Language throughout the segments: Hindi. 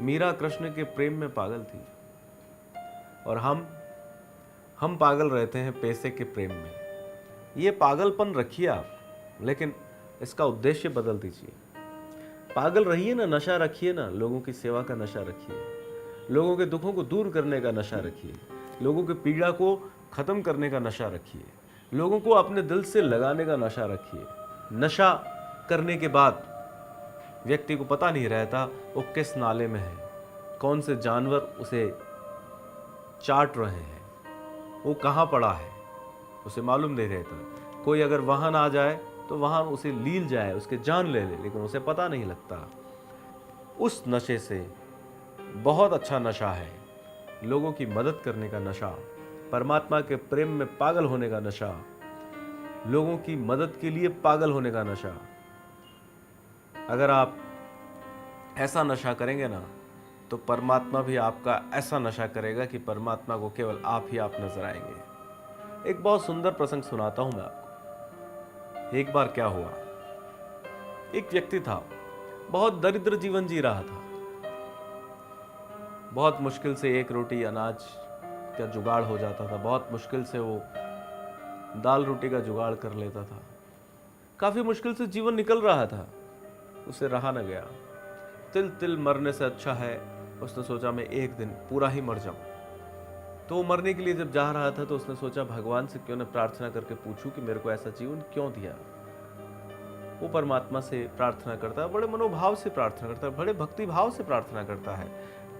मीरा कृष्ण के प्रेम में पागल थी और हम पागल रहते हैं पैसे के प्रेम में। ये पागलपन रखिए आप, लेकिन इसका उद्देश्य बदल दीजिए। पागल रहिए ना, नशा रखिए ना, लोगों की सेवा का नशा रखिए, लोगों के दुखों को दूर करने का नशा रखिए, लोगों की पीड़ा को खत्म करने का नशा रखिए, लोगों को अपने दिल से लगाने का नशा रखिए। नशा करने के बाद व्यक्ति को पता नहीं रहता वो किस नाले में है, कौन से जानवर उसे चाट रहे हैं, वो कहाँ पड़ा है, उसे मालूम नहीं रहता। कोई अगर वाहन आ जाए तो वाहन उसे लील जाए, उसके जान ले ले, लेकिन उसे पता नहीं लगता। उस नशे से बहुत अच्छा नशा है लोगों की मदद करने का नशा, परमात्मा के प्रेम में पागल होने का नशा, लोगों की मदद के लिए पागल होने का नशा। अगर आप ऐसा नशा करेंगे ना, तो परमात्मा भी आपका ऐसा नशा करेगा कि परमात्मा को केवल आप ही आप नजर आएंगे। एक बहुत सुंदर प्रसंग सुनाता हूं मैं आपको। एक बार क्या हुआ, एक व्यक्ति था, बहुत दरिद्र जीवन जी रहा था। बहुत मुश्किल से एक रोटी अनाज का जुगाड़ हो जाता था, बहुत मुश्किल से वो दाल रोटी का जुगाड़ कर लेता था। काफी मुश्किल से जीवन निकल रहा था, उसे रहा न गया। तिल तिल मरने से अच्छा है, उसने सोचा मैं एक दिन पूरा ही मर जाऊं। तो वो मरने के लिए जब जा रहा था तो उसने सोचा भगवान से क्यों न प्रार्थना करके पूछूं कि मेरे को ऐसा जीवन क्यों दिया। वो परमात्मा से प्रार्थना करता है, बड़े मनोभाव से प्रार्थना करता है, बड़े भक्ति भाव से प्रार्थना करता है।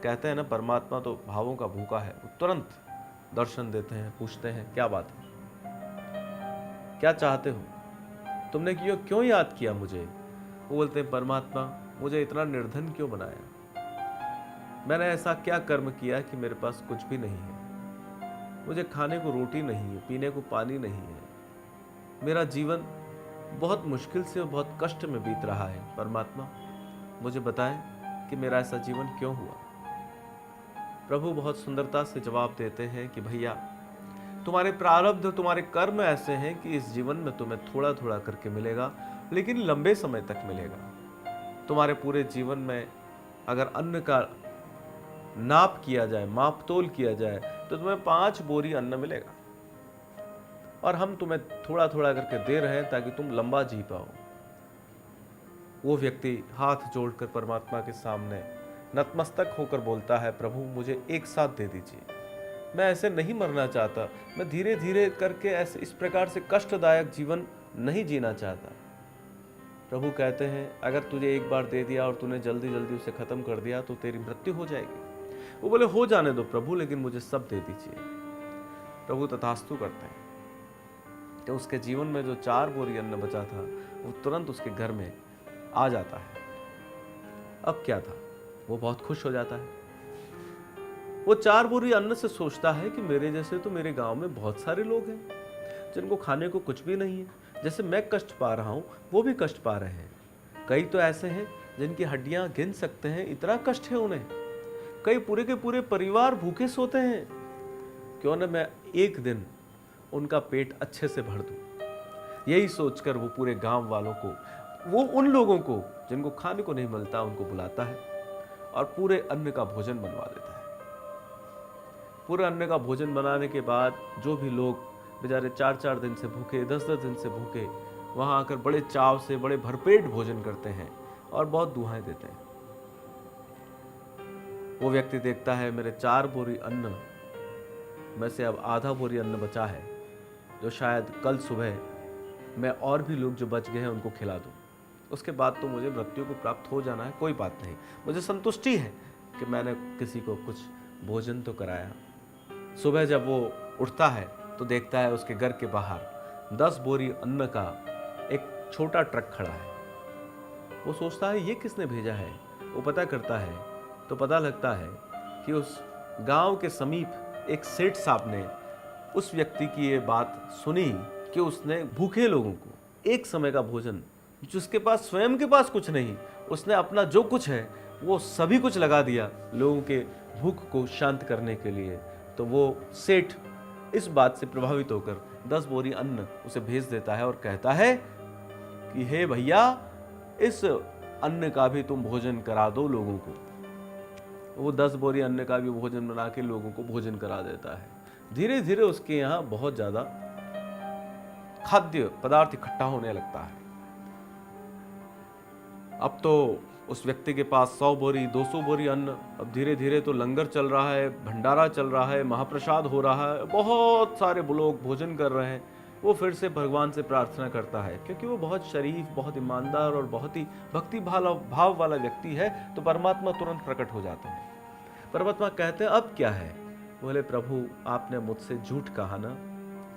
कहते हैं ना, परमात्मा तो भावों का भूखा है। वो तुरंत दर्शन देते हैं, पूछते हैं क्या बात है, क्या चाहते हो, तुमने क्यों याद किया मुझे। वो बोलते हैं परमात्मा मुझे इतना निर्धन क्यों बनाया, मैंने ऐसा क्या कर्म किया कि मेरे पास कुछ भी नहीं है, मुझे खाने को रोटी नहीं है, पीने को पानी नहीं है, मेरा जीवन बहुत मुश्किल से और बहुत कष्ट में बीत रहा है। परमात्मा मुझे बताएं कि मेरा ऐसा जीवन क्यों हुआ। प्रभु बहुत सुंदरता से जवाब देते हैं कि भैया तुम्हारे प्रारब्ध, तुम्हारे कर्म ऐसे हैं कि इस जीवन में तुम्हें थोड़ा थोड़ा करके मिलेगा, लेकिन लंबे समय तक मिलेगा। तुम्हारे पूरे जीवन में अगर अन्न का नाप किया जाए, माप तोल किया जाए, तो तुम्हें 5 बोरी अन्न मिलेगा, और हम तुम्हें थोड़ा थोड़ा करके दे रहे हैं ताकि तुम लंबा जी पाओ। वो व्यक्ति हाथ जोड़कर परमात्मा के सामने नतमस्तक होकर बोलता है, प्रभु मुझे एक साथ दे दीजिए, मैं ऐसे नहीं मरना चाहता, मैं धीरे धीरे करके ऐसे इस प्रकार से कष्टदायक जीवन नहीं जीना चाहता। प्रभु कहते हैं अगर तुझे एक बार दे दिया और तूने जल्दी जल्दी उसे खत्म कर दिया तो तेरी मृत्यु हो जाएगी। वो बोले हो जाने दो प्रभु, लेकिन मुझे सब दे दीजिए। प्रभु तथास्तु करते हैं। तो उसके जीवन में जो 4 बोरी अन्न बचा था वो तुरंत उसके घर में आ जाता है। अब क्या था, वो बहुत खुश हो जाता है। वो 4 बोरी अन्न से सोचता है कि मेरे जैसे तो मेरे गांव में बहुत सारे लोग हैं जिनको खाने को कुछ भी नहीं है, जैसे मैं कष्ट पा रहा हूं वो भी कष्ट पा रहे हैं। कई तो ऐसे हैं जिनकी हड्डियां गिन सकते हैं, इतना कष्ट है उन्हें। कई पूरे के पूरे परिवार भूखे सोते हैं। क्यों न मैं एक दिन उनका पेट अच्छे से भर दूं। यही सोचकर वो पूरे गांव वालों को, वो उन लोगों को जिनको खाने को नहीं मिलता उनको बुलाता है और पूरे अन्न का भोजन बनवा देता है। पूरे अन्न का भोजन बनाने के बाद जो भी लोग बेचारे 4-4 दिन से भूखे, 10-10 दिन से भूखे, वहां आकर बड़े चाव से बड़े भरपेट भोजन करते हैं और बहुत दुआएं देते हैं। वो व्यक्ति देखता है मेरे 4 बोरी अन्न में से अब आधा बोरी अन्न बचा है, जो शायद कल सुबह मैं और भी लोग जो बच गए हैं उनको खिला दूं। उसके बाद तो मुझे मृत्यु को प्राप्त हो जाना है, कोई बात नहीं, मुझे संतुष्टि है कि मैंने किसी को कुछ भोजन तो कराया। सुबह जब वो उठता है तो देखता है उसके घर के बाहर 10 बोरी अन्न का एक छोटा ट्रक खड़ा है। वो सोचता है ये किसने भेजा है। वो पता करता है तो पता लगता है कि उस गांव के समीप एक सेठ साहब ने उस व्यक्ति की ये बात सुनी कि उसने भूखे लोगों को एक समय का भोजन, जिसके पास स्वयं के पास कुछ नहीं, उसने अपना जो कुछ है वो सभी कुछ लगा दिया लोगों के भूख को शांत करने के लिए। तो वो सेठ इस बात से प्रभावित होकर 10 बोरी अन्न उसे भेज देता है और कहता है कि हे भैया, इस अन्न का भी तुम भोजन करा दो लोगों को। वो 10 बोरी अन्न का भी भोजन बना के लोगों को भोजन करा देता है। धीरे धीरे उसके यहाँ बहुत ज़्यादा खाद्य पदार्थ इकट्ठा होने लगता है। अब तो उस व्यक्ति के पास 100 बोरी 200 बोरी अन्न, अब धीरे धीरे तो लंगर चल रहा है, भंडारा चल रहा है, महाप्रसाद हो रहा है, बहुत सारे लोग भोजन कर रहे हैं। वो फिर से भगवान से प्रार्थना करता है, क्योंकि वो बहुत शरीफ, बहुत ईमानदार और बहुत ही भक्ति भाव वाला व्यक्ति है, तो परमात्मा तुरंत प्रकट हो जाते हैं। परमात्मा कहते हैं अब क्या है? बोले प्रभु आपने मुझसे झूठ कहा ना,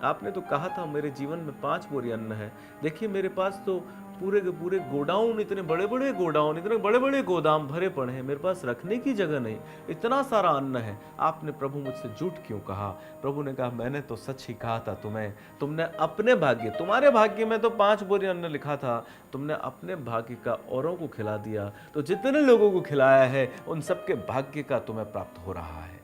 आपने तो कहा था मेरे जीवन में 5 बोरी अन्न है। देखिए मेरे पास तो पूरे के पूरे गोडाउन, इतने बड़े बड़े गोडाउन, इतने बड़े बड़े गोदाम भरे पड़े हैं, मेरे पास रखने की जगह नहीं, इतना सारा अन्न है। आपने प्रभु मुझसे झूठ क्यों कहा? प्रभु ने कहा मैंने तो सच ही कहा था तुम्हें। तुमने अपने भाग्य, तुम्हारे भाग्य में तो 5 बोरी अन्न लिखा था, तुमने अपने भाग्य का औरों को खिला दिया, तो जितने लोगों को खिलाया है उन सबके भाग्य का तुम्हें प्राप्त हो रहा है।